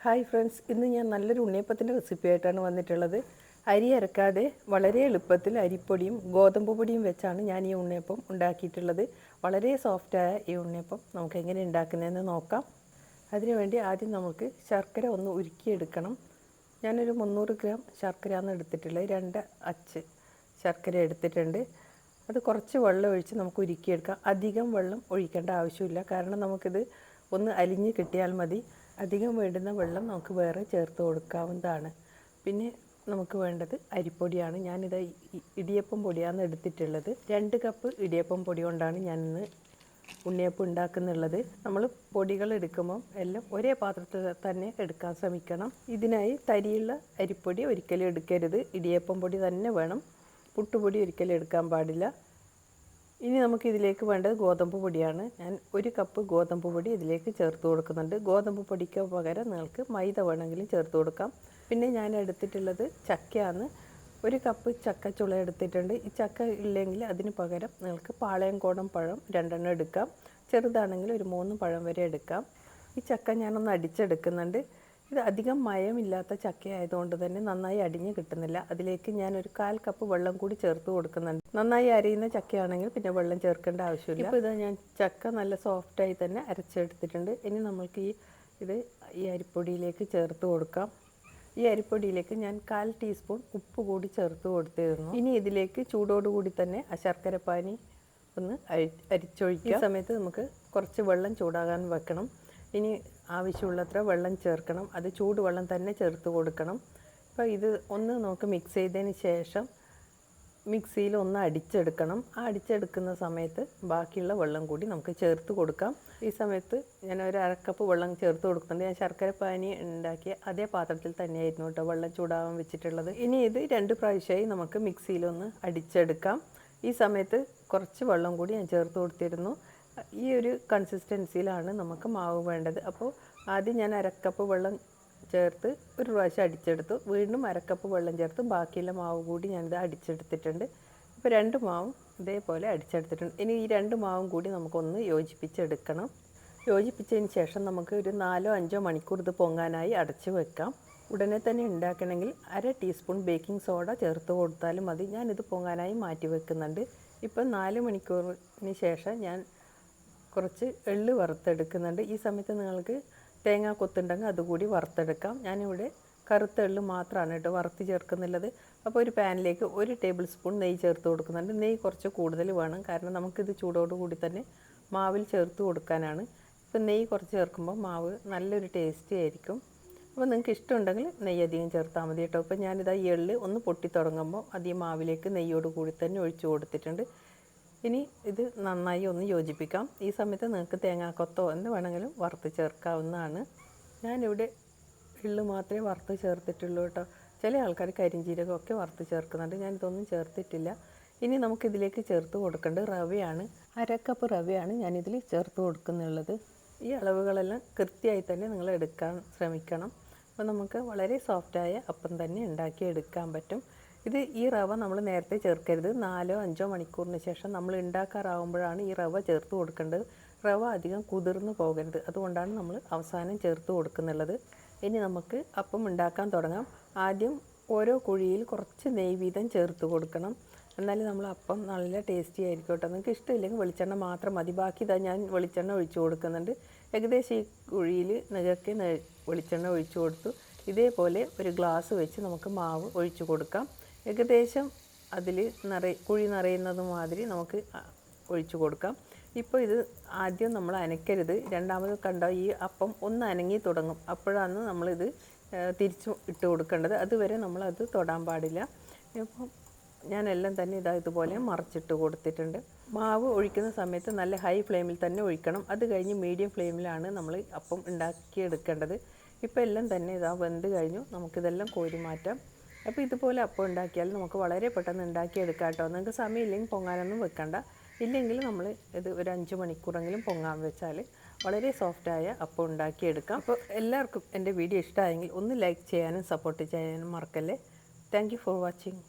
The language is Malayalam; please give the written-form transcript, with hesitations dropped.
ഹായ് ഫ്രണ്ട്സ്, ഇന്ന് ഞാൻ നല്ലൊരു ഉണ്ണിയപ്പത്തിൻ്റെ റെസിപ്പി ആയിട്ടാണ് വന്നിട്ടുള്ളത്. അരി അരക്കാതെ വളരെ എളുപ്പത്തിൽ അരിപ്പൊടിയും ഗോതമ്പ് പൊടിയും വെച്ചാണ് ഞാൻ ഈ ഉണ്ണിയപ്പം ഉണ്ടാക്കിയിട്ടുള്ളത്. വളരെ സോഫ്റ്റായ ഈ ഉണ്ണിയപ്പം നമുക്ക് എങ്ങനെ ഉണ്ടാക്കുന്നതെന്ന് നോക്കാം. അതിനുവേണ്ടി ആദ്യം നമുക്ക് ശർക്കര ഒന്ന് ഉരുക്കിയെടുക്കണം. ഞാനൊരു 300 ഗ്രാം ശർക്കരയാണ് എടുത്തിട്ടുള്ളത്. 2 അച്ച് ശർക്കര എടുത്തിട്ടുണ്ട്. അത് കുറച്ച് വെള്ളം ഒഴിച്ച് നമുക്ക് ഉരുക്കിയെടുക്കാം. അധികം വെള്ളം ഒഴിക്കേണ്ട ആവശ്യമില്ല, കാരണം നമുക്കിത് ഒന്ന് അലിഞ്ഞ് കിട്ടിയാൽ മതി. അധികം വേണ്ടുന്ന വെള്ളം നമുക്ക് വേറെ ചേർത്ത് കൊടുക്കാവുന്നതാണ്. പിന്നെ നമുക്ക് വേണ്ടത് അരിപ്പൊടിയാണ്. ഞാനിത് ഇടിയപ്പം പൊടിയാണ് എടുത്തിട്ടുള്ളത്. 2 കപ്പ് ഇടിയപ്പം പൊടി കൊണ്ടാണ് ഞാനിന്ന് ഉണ്ണിയപ്പം ഉണ്ടാക്കുന്നുള്ളത്. നമ്മൾ പൊടികൾ എടുക്കുമ്പം എല്ലാം ഒരേ പാത്രത്തിൽ തന്നെ എടുക്കാൻ ശ്രമിക്കണം. ഇതിനായി തരിയുള്ള അരിപ്പൊടി ഒരിക്കലും എടുക്കരുത്. ഇടിയപ്പം പൊടി തന്നെ വേണം. പുട്ടുപൊടി ഒരിക്കലും എടുക്കാൻ പാടില്ല. ഇനി നമുക്ക് ഇതിലേക്ക് വേണ്ടത് ഗോതമ്പ് പൊടിയാണ്. ഞാൻ 1 കപ്പ് ഗോതമ്പ് പൊടി ഇതിലേക്ക് ചേർത്ത് കൊടുക്കുന്നുണ്ട്. ഗോതമ്പ് പൊടിക്ക് പകരം നിങ്ങൾക്ക് മൈദ വേണമെങ്കിലും ചേർത്ത് കൊടുക്കാം. പിന്നെ ഞാൻ എടുത്തിട്ടുള്ളത് ചക്കയാണ്. 1 കപ്പ് ചക്കച്ചുള എടുത്തിട്ടുണ്ട്. ഈ ചക്ക ഇല്ലെങ്കിൽ അതിന് പകരം നിങ്ങൾക്ക് പാളയംകോടൻ പഴം 2 എടുക്കാം. ചെറുതാണെങ്കിൽ ഒരു 3 പഴം വരെ എടുക്കാം. ഈ ചക്ക ഞാനൊന്ന് അടിച്ചെടുക്കുന്നുണ്ട്. ഇത് അധികം മയമില്ലാത്ത ചക്ക ആയതുകൊണ്ട് തന്നെ നന്നായി അടിഞ്ഞ് കിട്ടുന്നില്ല. അതിലേക്ക് ഞാനൊരു 1/4 കപ്പ് വെള്ളം കൂടി ചേർത്ത് കൊടുക്കുന്നുണ്ട്. നന്നായി അരിയുന്ന ചക്കയാണെങ്കിൽ പിന്നെ വെള്ളം ചേർക്കേണ്ട ആവശ്യമില്ല. ഇപ്പോൾ ഇതാ ഞാൻ ചക്ക നല്ല സോഫ്റ്റായി തന്നെ അരച്ചെടുത്തിട്ടുണ്ട്. ഇനി നമ്മൾക്ക് ഈ അരിപ്പൊടിയിലേക്ക് ചേർത്ത് കൊടുക്കാം. ഈ അരിപ്പൊടിയിലേക്ക് ഞാൻ 1/4 ടീസ്പൂൺ ഉപ്പ് കൂടി ചേർത്ത് കൊടുത്തിരുന്നു. ഇനി ഇതിലേക്ക് ചൂടോടുകൂടി തന്നെ ആ ശർക്കരപ്പാനി ഒന്ന് അരിച്ചൊഴിക്കുക. ഈ സമയത്ത് നമുക്ക് കുറച്ച് വെള്ളം ചൂടാകാൻ വെക്കണം. ഇനി ആവശ്യമുള്ളത്ര വെള്ളം ചേർക്കണം. അത് ചൂടുവെള്ളം തന്നെ ചേർത്ത് കൊടുക്കണം. അപ്പോൾ ഇത് ഒന്ന് നമുക്ക് മിക്സ് ചെയ്തതിന് ശേഷം മിക്സിയിൽ ഒന്ന് അടിച്ചെടുക്കണം. ആ അടിച്ചെടുക്കുന്ന സമയത്ത് ബാക്കിയുള്ള വെള്ളം കൂടി നമുക്ക് ചേർത്ത് കൊടുക്കാം. ഈ സമയത്ത് ഞാൻ ഒരു 1/2 കപ്പ് വെള്ളം ചേർത്ത് കൊടുക്കുന്നുണ്ട്. ഞാൻ ശർക്കര പാനി ഉണ്ടാക്കിയ അതേ പാത്രത്തിൽ തന്നെയായിരുന്നു കേട്ടോ വെള്ളം ചൂടാവാൻ വെച്ചിട്ടുള്ളത്. ഇനി ഇത് 2 പ്രാവശ്യമായി നമുക്ക് മിക്സിയിലൊന്ന് അടിച്ചെടുക്കാം. ഈ സമയത്ത് കുറച്ച് വെള്ളം കൂടി ഞാൻ ചേർത്ത് കൊടുത്തിരുന്നു. ഈ ഒരു കൺസിസ്റ്റൻസിയിലാണ് നമുക്ക് മാവ് വേണ്ടത്. അപ്പോൾ ആദ്യം ഞാൻ 1/2 കപ്പ് വെള്ളം ചേർത്ത് ഒരു പ്രാവശ്യം അടിച്ചെടുത്തു. വീണ്ടും 1/2 കപ്പ് വെള്ളം ചേർത്ത് ബാക്കിയുള്ള മാവ് കൂടി ഞാനിത് അടിച്ചെടുത്തിട്ടുണ്ട്. ഇപ്പോൾ 2 മാവും ഇതേപോലെ അടിച്ചെടുത്തിട്ടുണ്ട്. ഇനി ഈ 2 മാവും കൂടി നമുക്കൊന്ന് യോജിപ്പിച്ചെടുക്കണം. യോജിപ്പിച്ചതിന് ശേഷം നമുക്ക് ഒരു 4-5 മണിക്കൂർ ഇത് പൊങ്ങാനായി അടച്ചു വെക്കാം. ഉടനെ തന്നെ ഉണ്ടാക്കണമെങ്കിൽ 1/2 ടീസ്പൂൺ ബേക്കിംഗ് സോഡ ചേർത്ത് കൊടുത്താലും മതി. ഞാനിത് പൊങ്ങാനായി മാറ്റി വെക്കുന്നുണ്ട്. ഇപ്പം 4 മണിക്കൂറിന് ശേഷം ഞാൻ കുറച്ച് എള്ള് വറുത്തെടുക്കുന്നുണ്ട്. ഈ സമയത്ത് നിങ്ങൾക്ക് തേങ്ങ കൊത്തുണ്ടെങ്കിൽ അതുകൂടി വറുത്തെടുക്കാം. ഞാനിവിടെ കറുത്ത എള്ള് മാത്രമാണ് കേട്ടോ വറുത്ത് ചേർക്കുന്നുള്ളത്. അപ്പോൾ ഒരു പാനിലേക്ക് 1 ടേബിൾ സ്പൂൺ നെയ്യ് ചേർത്ത് കൊടുക്കുന്നുണ്ട്. നെയ്യ് കുറച്ച് കൂടുതൽ വേണം, കാരണം നമുക്കിത് ചൂടോടുകൂടി തന്നെ മാവിൽ ചേർത്ത് കൊടുക്കാനാണ്. ഇപ്പോൾ നെയ്യ് കുറച്ച് ചേർക്കുമ്പോൾ മാവ് നല്ലൊരു ടേസ്റ്റി ആയിരിക്കും. അപ്പോൾ നിങ്ങൾക്ക് ഇഷ്ടമുണ്ടെങ്കിൽ നെയ്യ് അധികം ചേർത്താൽ മതി കേട്ടോ. അപ്പോൾ ഞാനിതാ ഈ എള്ള് ഒന്ന് പൊട്ടി തുടങ്ങുമ്പോൾ അധികം മാവിലേക്ക് നെയ്യോട് കൂടി തന്നെ ഒഴിച്ചു കൊടുത്തിട്ടുണ്ട്. ഇനി ഇത് നന്നായി ഒന്ന് യോജിപ്പിക്കാം. ഈ സമയത്ത് നിങ്ങൾക്ക് തേങ്ങാക്കൊത്തോ എന്ത് വേണമെങ്കിലും വറുത്ത് ചേർക്കാവുന്നതാണ്. ഞാനിവിടെ എള്ള് മാത്രമേ വറുത്ത് ചേർത്തിട്ടുള്ളൂ കേട്ടോ. ചില ആൾക്കാർ കരിഞ്ജീരകമൊക്കെ വറുത്ത് ചേർക്കുന്നുണ്ട്. ഞാനിതൊന്നും ചേർത്തിട്ടില്ല. ഇനി നമുക്കിതിലേക്ക് ചേർത്ത് കൊടുക്കേണ്ടത് റവയാണ്. 1/2 കപ്പ് റവയാണ് ഞാനിതിൽ ചേർത്ത് കൊടുക്കുന്നുള്ളത്. ഈ അളവുകളെല്ലാം കൃത്യമായി തന്നെ നിങ്ങൾ എടുക്കാൻ ശ്രമിക്കണം. അപ്പോൾ നമുക്ക് വളരെ സോഫ്റ്റായ അപ്പം തന്നെ ഉണ്ടാക്കിയെടുക്കാൻ പറ്റും. ഈ റവ നമ്മൾ നേരത്തെ ചേർക്കരുത്. 4-5 മണിക്കൂറിന് ശേഷം നമ്മൾ ഉണ്ടാക്കാറാവുമ്പോഴാണ് ഈ റവ ചേർത്ത് കൊടുക്കേണ്ടത്. റവ അധികം കുതിർന്ന് പോകരുത്, അതുകൊണ്ടാണ് നമ്മൾ അവസാനം ചേർത്ത് കൊടുക്കുന്നുള്ളത്. ഇനി നമുക്ക് അപ്പം ഉണ്ടാക്കാൻ തുടങ്ങാം. ആദ്യം ഓരോ കുഴിയിൽ കുറച്ച് നെയ്യ് വീതം ചേർത്ത് കൊടുക്കണം. എന്നാലും നമ്മൾ അപ്പം നല്ല ടേസ്റ്റി ആയിരിക്കും കേട്ടോ. നിങ്ങൾക്ക് ഇഷ്ടമില്ലെങ്കിൽ വെളിച്ചെണ്ണ മാത്രം മതി. ബാക്കി ഞാൻ വെളിച്ചെണ്ണ ഒഴിച്ചു കൊടുക്കുന്നുണ്ട്. ഏകദേശം ഈ കുഴിയിൽ നിങ്ങൾക്ക് വെളിച്ചെണ്ണ ഒഴിച്ചു കൊടുത്തു. ഇതേപോലെ ഒരു ഗ്ലാസ് വെച്ച് നമുക്ക് മാവ് ഒഴിച്ചു കൊടുക്കാം. ഏകദേശം അതിൽ കുഴി നിറയുന്നത് മാതിരി നമുക്ക് ഒഴിച്ചു കൊടുക്കാം. ഇപ്പോൾ ഇത് ആദ്യം നമ്മൾ അനക്കരുത്. രണ്ടാമത് കണ്ട ഈ അപ്പം ഒന്ന് അനങ്ങി തുടങ്ങും, അപ്പോഴാണ് നമ്മളിത് തിരിച്ചു ഇട്ട് കൊടുക്കേണ്ടത്. അതുവരെ നമ്മളത് തൊടാൻ പാടില്ല. അപ്പം ഞാനെല്ലാം തന്നെ ഇതുപോലെ മറിച്ചിട്ട് കൊടുത്തിട്ടുണ്ട്. മാവ് ഒഴിക്കുന്ന സമയത്ത് നല്ല ഹൈ ഫ്ലെയിമിൽ തന്നെ ഒഴിക്കണം. അത് കഴിഞ്ഞ് മീഡിയം ഫ്ലെയിമിലാണ് നമ്മൾ അപ്പം ഉണ്ടാക്കിയെടുക്കേണ്ടത്. ഇപ്പോൾ എല്ലാം തന്നെ വെന്ത് കഴിഞ്ഞു. നമുക്കിതെല്ലാം കോരി മാറ്റാം. അപ്പോൾ ഇതുപോലെ അപ്പം ഉണ്ടാക്കിയാൽ നമുക്ക് വളരെ പെട്ടെന്ന് ഉണ്ടാക്കിയെടുക്കാം കേട്ടോ. നിങ്ങൾക്ക് സമയമില്ലെങ്കിൽ പൊങ്ങാനൊന്നും വെക്കണ്ട. ഇല്ലെങ്കിൽ നമ്മൾ ഇത് ഒരു 5 മണിക്കൂറെങ്കിലും പൊങ്ങാൻ വെച്ചാൽ വളരെ സോഫ്റ്റായ അപ്പം ഉണ്ടാക്കിയെടുക്കാം. അപ്പോൾ എല്ലാവർക്കും എൻ്റെ വീഡിയോ ഇഷ്ടമായെങ്കിൽ ഒന്ന് ലൈക്ക് ചെയ്യാനും സപ്പോർട്ട് ചെയ്യാനും മറക്കല്ലേ. Thank you for watching.